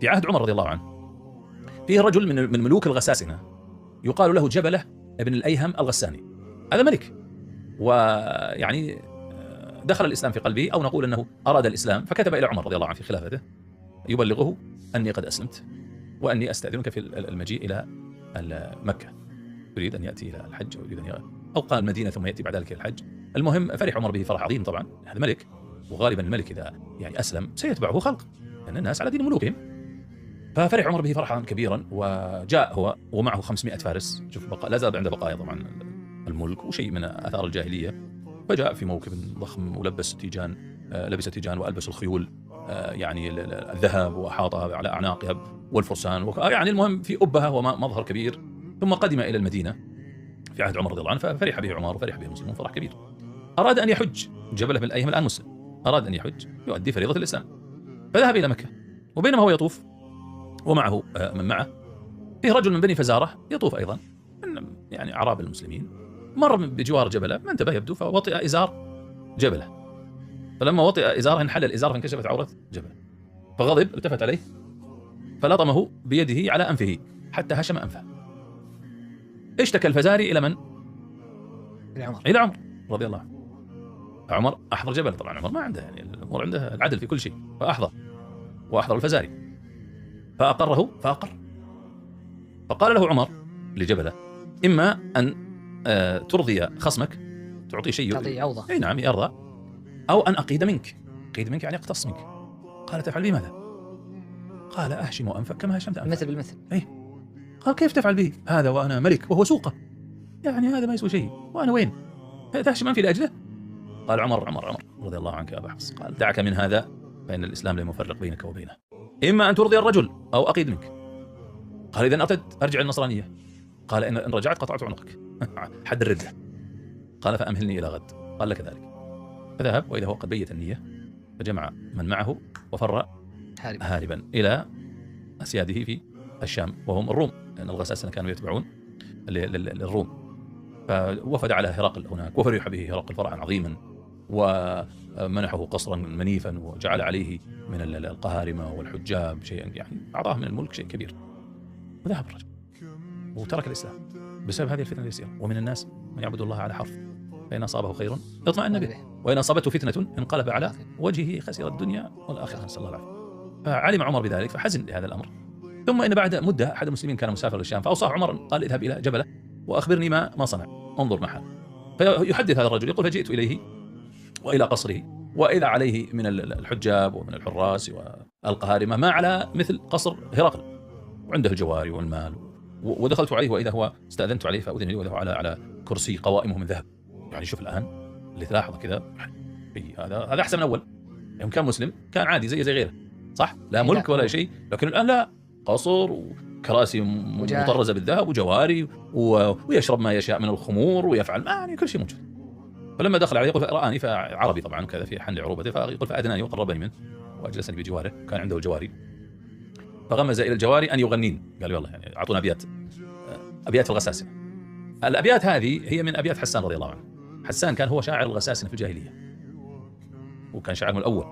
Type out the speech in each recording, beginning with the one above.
في عهد عمر رضي الله عنه فيه رجل من ملوك الغساسنة يقال له جبلة ابن الأيهم الغساني. هذا ملك، ويعني دخل الإسلام في قلبه، أو نقول أنه أراد الإسلام، فكتب إلى عمر رضي الله عنه في خلافته يبلغه أني قد أسلمت وأني أستأذنك في المجيء إلى مكة، يريد أن يأتي إلى الحج، أو يريد أن أو قال المدينة ثم يأتي بعد ذلك إلى الحج. المهم فرح عمر به فرح عظيم، طبعا هذا ملك، وغالبا الملك إذا يعني أسلم سيتبعه خلق، لأن الناس على دين ملوكهم. ففرح عمر به فرحا كبيرا، وجاء هو ومعه 500 فارس. شوف لا زال عنده بقايا طبعا الملك وشيء من آثار الجاهلية. فجاء في موكب ضخم ولبس تيجان، لبس تيجان وألبس الخيول يعني الذهب وأحاطها على أعناقها والفرسان، يعني المهم في أبهة ومظهر كبير. ثم قدم إلى المدينة في عهد عمر رضي الله عنه، ففرح به عمر وفرح به المسلمون فرح كبير. أراد أن يحج، جبلة بن الأيهم الآن مسلم، أراد أن يحج يؤدي فريضة الإسلام، فذهب إلى مكة. وبينما هو يطوف ومعه من معه فيه رجل من بني فزارة يطوف أيضا من يعني أعراب المسلمين، مر بجوار جبلة، ما انتبه يبدو، فوطئ إزار جبلة. فلما وطئ إزاره انحل الإزار فانكشفت عورة جبلة، فغضب التفت عليه فلطمه بيده على أنفه حتى هشم أنفه. اشتكى الفزاري إلى من؟ إلى عمر رضي الله عنه. عمر أحضر جبل، طبعا عمر ما عنده يعني الأمور عنده العدل في كل شيء، وأحضر الفزاري فأقره فأقر. فقال له عمر لجبلة: إما أن ترضي خصمك، تعطيه شيء، تعطيه عوضة، أي نعم يرضى، أو أن أقيد منك. قيد منك يعني أقتص منك. قال: تفعل بي ماذا؟ قال: أهشم أنفك كما هشمت أنفك. مثل بالمثل. أي. قال: كيف تفعل به هذا وأنا ملك وهو سوقه؟ يعني هذا ما يسوي شيء، وأنا وين؟ تهشم أنفي لأجله؟ قال عمر رضي الله عنك يا أبا حفص، قال: دعك من هذا فإن الإسلام لم يفرق بينك وبينه، إما أن ترضي الرجل أو أقيد منك. قال: إذن أرتد أرجع النصرانية. قال: إن رجعت قطعت عنقك حد الردة. قال: فأمهلني إلى غد. قال: لك ذلك. فذهب وإذا هو قد بيت النية، فجمع من معه وفر هاربا إلى أسياده في الشام وهم الروم، لأن الغساسنة كانوا يتبعون للروم. فوفد على هرقل هناك وفرح به هرقل فرحا عظيما، ومنحه قصرا منيفا وجعل عليه من القهارمة والحجاب شيئا، يعني أعطاه من الملك شيء كبير. وذهب الرجل وترك الإسلام بسبب هذه الفتنة اليسيرة. ومن الناس من يعبد الله على حرف، فإن أصابه خير اطمأن به، وإن أصابته فتنة انقلب على وجهه خسر الدنيا والآخرة، نسأل الله العافية. فعلم عمر بذلك فحزن لهذا الأمر. ثم إن بعد مدة أحد المسلمين كان مسافر للشام، فأوصاه عمر قال: اذهب إلى جبلة وأخبرني ما صنع، انظر ما حال. فيحدث هذا الرجل يقول: فجئت إليه وإلى قصره وإذا عليه من الحجاب ومن الحراس والقهارمة ما على مثل قصر هرقل، وعنده الجواري والمال. ودخلت عليه وإذا هو استأذنت عليه فأذن لي وإذا هو على كرسي قوائمه من ذهب. يعني شوف الآن اللي تلاحظه كذا، هذا أحسن من أول. يوم كان مسلم كان عادي زي غيره، صح؟ لا ملك ولا شيء، لكن الآن لا، قصر وكراسي مطرزة بالذهب وجواري ويشرب ما يشاء من الخمور ويفعل يعني كل شيء موجود. فلما دخل عليه يقول: رآني، فعربي طبعا كذا في حل عروبته، فيقول: فأدناني وقربني منه وأجلسني بجواره، كان عنده الجواري. فغمز إلى الجواري أن يغنين، قال: والله يعني أعطونا أبيات الغساسنة. الأبيات هذه هي من أبيات حسان رضي الله عنه. حسان كان هو شاعر الغساسنة في الجاهلية، وكان شاعرهم الأول،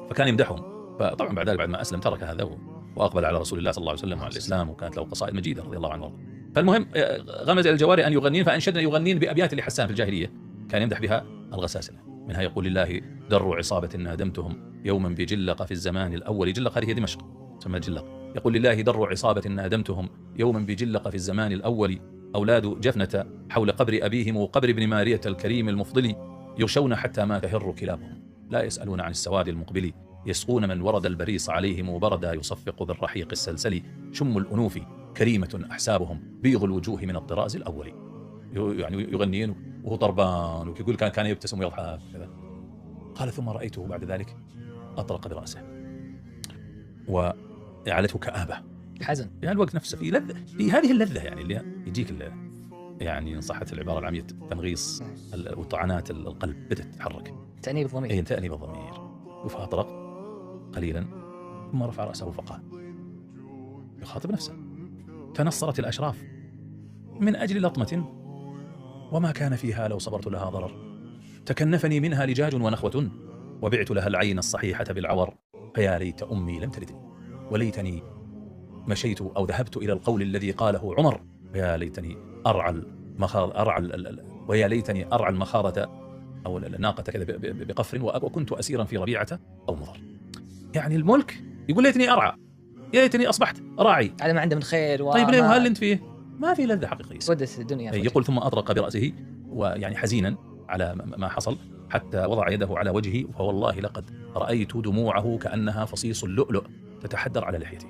فكان يمدحهم. فطبعا بعد ذلك بعد ما أسلم ترك هذا وأقبل على رسول الله صلى الله عليه وسلم وعلى الإسلام، وكانت له قصائد مجيدة رضي الله عنه. فالمهم غمز إلى الجواري أن يغنين، فأنشدنا يغنين بأبيات لحسان في الجاهلية كان يمدح بها الغساسنة. منها يقول: لله در عصابة نادمتهم يوما بجلق في الزمان الأول. جلق هذه دمشق تسمى جلق. يقول: لله در عصابة نادمتهم يوما بجلق في الزمان الأول، أولاد جفنة حول قبر أبيهم وقبر ابن مارية الكريم المفضل، يغشون حتى ما تهر كلابهم، لا يسألون عن السواد المقبل، يسقون من ورد البريص عليهم وبردا يصفق بالرحيق السلسل، شم الأنوف كريمة أحسابهم بيض الوجوه من الطراز الأول. يعني يغنين وهو طربان ويقول كان يبتسم ويضحك كذا. قال: ثم رأيته بعد ذلك أطرق برأسه وجعلته كآبة، حزن. يعني الوقت نفسه في لذة، في هذه اللذة يعني اللي يجيك يعني إن صحت العبارة العامية تنغيص وطعنات القلب بدأت تتحرك، تأنيب الضمير. أي تأنيب الضمير. فأطرق قليلا ثم رفع رأسه فقال يخاطب نفسه: تنصرت الأشراف من أجل لطمة وما كان فيها لو صبرت لها ضرر، تكنفني منها لجاج ونخوة وبعت لها العين الصحيحة بالعور، فيا ليت أمي لم تلدني. وليتني مشيت أو ذهبت إلى القول الذي قاله عمر: ويا ليتني أرعى ويا ليتني أرعى المخاضة أو الناقة كذا بقفر وكنت أسيرا في ربيعة أو مضر. يعني الملك يقول ليتني أرعى، يا ليتني أصبحت راعي على ما عنده من خير. طيب ليه وهل أنت فيه؟ ما في لذة حقيقية، ودت الدنيا. يقول ثم أطرق برأسه ويعني حزينا على ما حصل، حتى وضع يده على وجهه، فوالله لقد رأيت دموعه كأنها فصيص اللؤلؤ تتحدر على لحيته.